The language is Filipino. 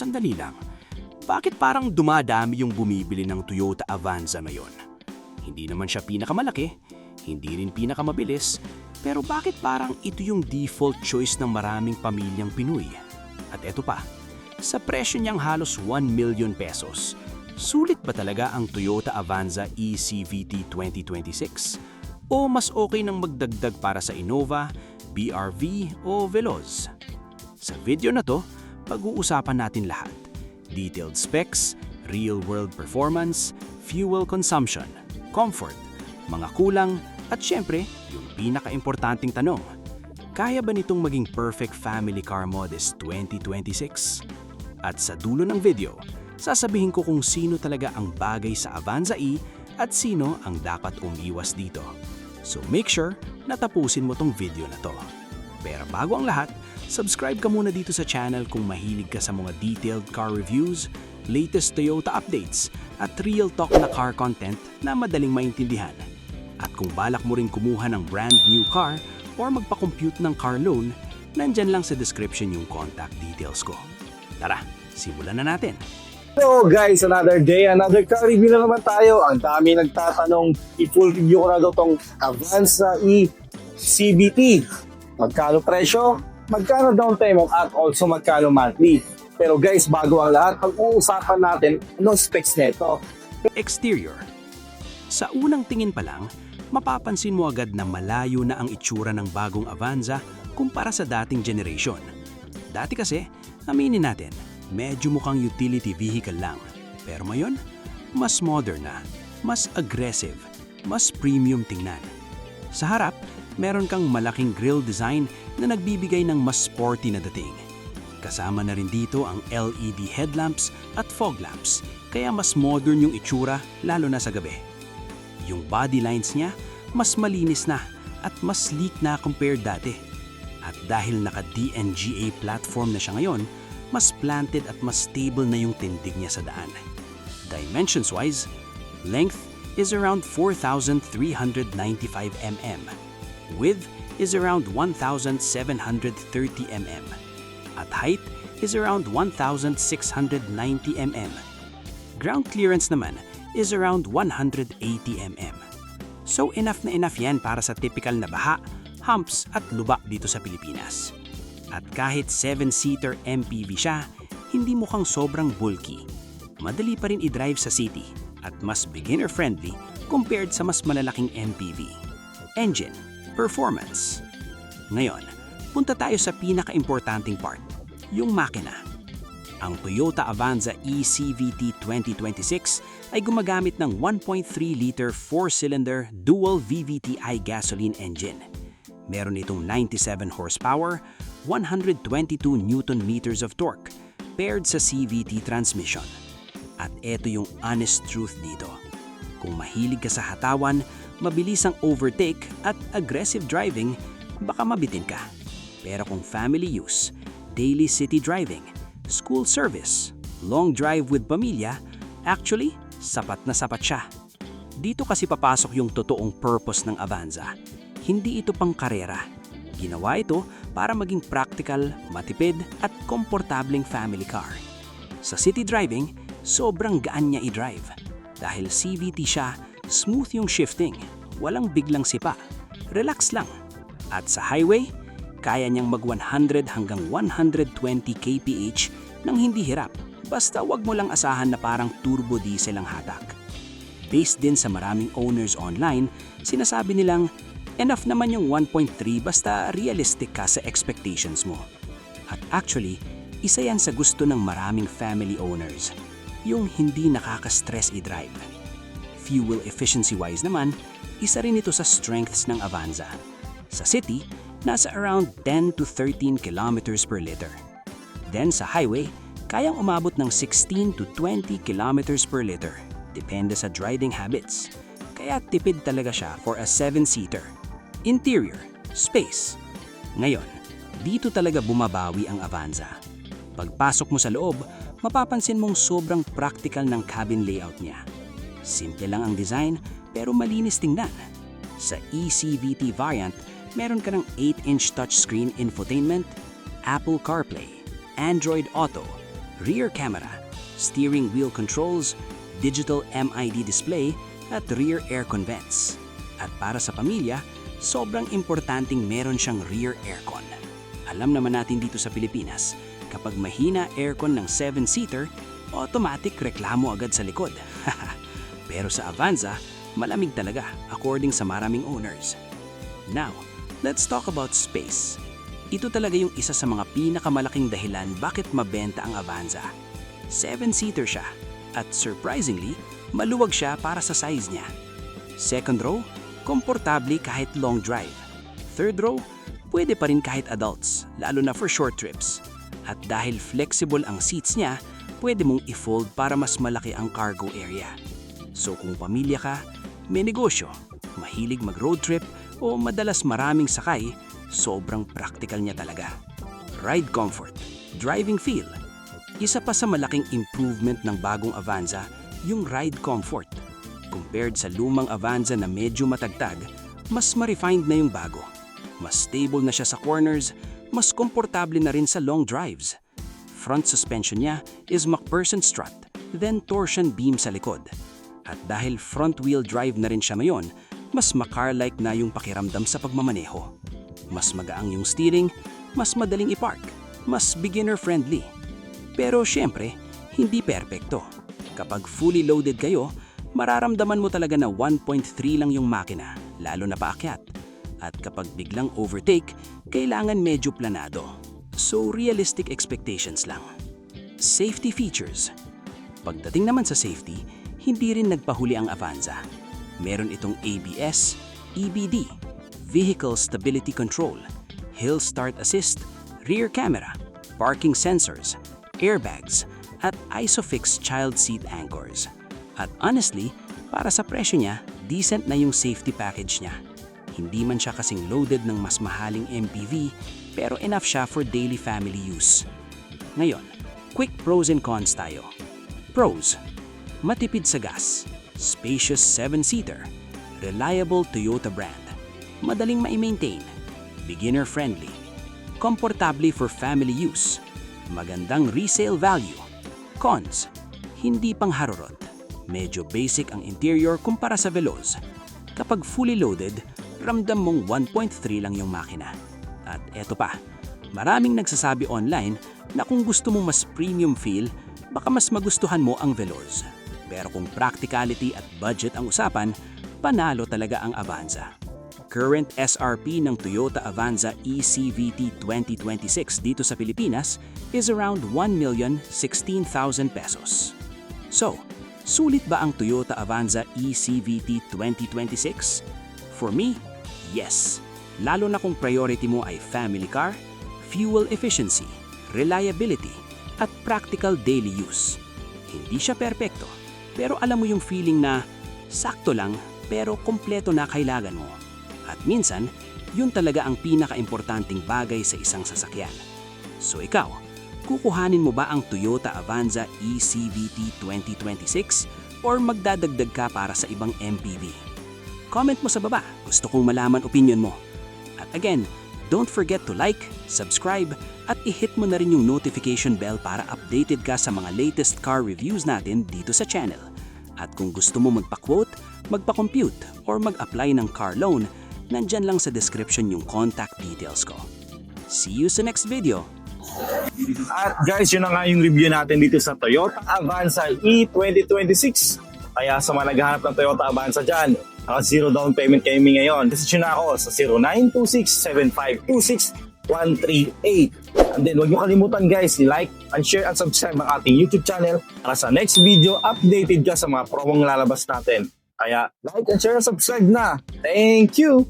sandali lang. Bakit parang dumadami yung bumibili ng Toyota Avanza ngayon? Hindi naman siya pinakamalaki, hindi rin pinakamabilis, pero bakit parang ito yung default choice ng maraming pamilyang Pinoy? At eto pa, sa presyo niyang halos 1 million pesos, sulit ba talaga ang Toyota Avanza eCVT 2026? O mas okay nang magdagdag para sa Innova, BRV o Veloz? Sa video na to, pag-uusapan natin lahat. Detailed specs, real-world performance, fuel consumption, comfort, mga kulang, at syempre, yung pinaka-importanting tanong, kaya ba nitong maging perfect family car modest 2026? At sa dulo ng video, sasabihin ko kung sino talaga ang bagay sa Avanza E at sino ang dapat umiwas dito. So make sure na tapusin mo tong video na to. Pero bago ang lahat, subscribe ka muna dito sa channel kung mahilig ka sa mga detailed car reviews, latest Toyota updates, at real talk na car content na madaling maintindihan. At kung balak mo rin kumuha ng brand new car or magpa-compute ng car loan, nandyan lang sa description yung contact details ko. Tara, simulan na natin. So guys, another day, another car review na naman tayo. Ang dami nagtatanong, i-full review ko na daw tong Avanza E CVT. Magkano presyo, magkano down payment, at also magkano monthly. Pero guys, bago ang lahat, pag-uusapan natin anong specs nito. Exterior. Sa unang tingin pa lang, mapapansin mo agad na malayo na ang itsura ng bagong Avanza kumpara sa dating generation. Dati kasi, aminin natin, medyo mukhang utility vehicle lang. Pero ngayon, mas modern na, mas aggressive, mas premium tingnan. Sa harap, meron kang malaking grille design na nagbibigay ng mas sporty na dating. Kasama na rin dito ang LED headlamps at fog lamps, kaya mas modern yung itsura lalo na sa gabi. Yung body lines niya, mas malinis na at mas sleek na compared dati. At dahil naka-DNGA platform na siya ngayon, mas planted at mas stable na yung tindig niya sa daan. Dimensions-wise, length is around 4,395 mm. Width is around 1,730 mm. At height is around 1,690 mm. Ground clearance naman is around 180 mm. So enough na enough yan para sa typical na baha, humps at lubak dito sa Pilipinas. At kahit 7-seater MPV siya, hindi mukhang sobrang bulky. Madali pa rin i-drive sa city at mas beginner-friendly compared sa mas malalaking MPV. Engine, performance. Ngayon, punta tayo sa pinaka-importanting part, yung makina. Ang Toyota Avanza eCVT 2026 ay gumagamit ng 1.3-liter 4-cylinder dual VVTi gasoline engine. Meron itong 97 horsepower, 122 Nm of torque, paired sa CVT transmission. At eto yung honest truth dito. Kung mahilig ka sa hatawan, mabilis ang overtake at aggressive driving, baka mabitin ka. Pero kung family use, daily city driving, school service, long drive with pamilya, actually, sapat na sapat siya. Dito kasi papasok yung totoong purpose ng Avanza. Hindi ito pang karera. Ginawa ito para maging practical, matipid at komportableng family car. Sa city driving, sobrang gaan niya i-drive. Dahil CVT siya, smooth yung shifting, walang biglang sipa, relax lang. At sa highway, kaya niyang mag 100 hanggang 120 kph nang hindi hirap. Basta wag mo lang asahan na parang turbo diesel ang hatak. Based din sa maraming owners online, sinasabi nilang enough naman yung 1.3 basta realistic ka sa expectations mo. At actually, isa yan sa gusto ng maraming family owners, yung hindi nakaka-stress i-drive. Fuel efficiency-wise naman, isa rin ito sa strengths ng Avanza. Sa city, nasa around 10 to 13 kilometers per liter. Then sa highway, kayang umabot ng 16 to 20 kilometers per liter, depende sa driving habits. Kaya tipid talaga siya for a 7-seater. Interior, space. Ngayon, dito talaga bumabawi ang Avanza. Pagpasok mo sa loob, mapapansin mong sobrang practical ng cabin layout niya. Simple lang ang design, pero malinis tingnan. Sa eCVT variant, meron ka ng 8-inch touchscreen infotainment, Apple CarPlay, Android Auto, rear camera, steering wheel controls, digital MID display, at rear aircon vents. At para sa pamilya, sobrang importanteng meron siyang rear aircon. Alam naman natin dito sa Pilipinas, kapag mahina aircon ng 7-seater, automatic reklamo agad sa likod. Pero sa Avanza, malamig talaga according sa maraming owners. Now, let's talk about space. Ito talaga yung isa sa mga pinakamalaking dahilan bakit mabenta ang Avanza. 7-seater siya at surprisingly, maluwag siya para sa size niya. Second row, komportable kahit long drive. Third row, pwede pa rin kahit adults, lalo na for short trips. At dahil flexible ang seats niya, pwede mong i-fold para mas malaki ang cargo area. So kung pamilya ka, may negosyo, mahilig mag-road trip o madalas maraming sakay, sobrang practical niya talaga. Ride comfort, driving feel. Isa pa sa malaking improvement ng bagong Avanza, yung ride comfort. Compared sa lumang Avanza na medyo matagtag, mas ma-refined na yung bago. Mas stable na siya sa corners, mas komportable na rin sa long drives. Front suspension niya is MacPherson strut, then torsion beam sa likod. At dahil front-wheel drive na rin siya ngayon, mas macar-like na yung pakiramdam sa pagmamaneho. Mas magaang yung steering, mas madaling i-park, mas beginner-friendly. Pero syempre, hindi perpekto. Kapag fully loaded kayo, mararamdaman mo talaga na 1.3 lang yung makina, lalo na paakyat. At kapag biglang overtake, kailangan medyo planado. So realistic expectations lang. Safety features. Pagdating naman sa safety, hindi rin nagpahuli ang Avanza. Meron itong ABS, EBD, Vehicle Stability Control, Hill Start Assist, Rear Camera, Parking Sensors, Airbags, at ISOFIX Child Seat Anchors. At honestly, para sa presyo niya, decent na yung safety package niya. Hindi man siya kasing loaded ng mas mahaling MPV, pero enough siya for daily family use. Ngayon, quick pros and cons tayo. Pros: matipid sa gas, spacious 7-seater, reliable Toyota brand, madaling ma-maintain, beginner-friendly, komportable for family use, magandang resale value. Cons: hindi pang harurot, medyo basic ang interior kumpara sa Veloz. Kapag fully loaded, ramdam mong 1.3 lang yung makina. At eto pa, maraming nagsasabi online na kung gusto mong mas premium feel, baka mas magustuhan mo ang Veloz. Pero kung practicality at budget ang usapan, panalo talaga ang Avanza. Current SRP ng Toyota Avanza eCVT 2026 dito sa Pilipinas is around 1,016,000 pesos. So, sulit ba ang Toyota Avanza eCVT 2026? For me, yes. Lalo na kung priority mo ay family car, fuel efficiency, reliability, at practical daily use. Hindi siya perpekto, pero alam mo yung feeling na sakto lang pero kompleto na kailangan mo. At minsan, yun talaga ang pinaka-importanting bagay sa isang sasakyan. So ikaw, kukuhanin mo ba ang Toyota Avanza eCVT 2026 or magdadagdag ka para sa ibang MPV? Comment mo sa baba, gusto kong malaman opinion mo. At again, don't forget to like, subscribe, at i-hit mo na rin yung notification bell para updated ka sa mga latest car reviews natin dito sa channel. At kung gusto mo magpa-quote, magpa-compute, or mag-apply ng car loan, nandyan lang sa description yung contact details ko. See you sa next video! At guys, yun na nga yung review natin dito sa Toyota Avanza E2026. Kaya sa mga naghahanap ng Toyota Avanza dyan, naka-zero down payment kami ngayon. Message nyo na ako sa 0926-7526138. And then huwag nyo kalimutan guys, like and share and subscribe ang ating YouTube channel para sa next video updated ka sa mga promong lalabas natin. Kaya like and share and subscribe na. Thank you!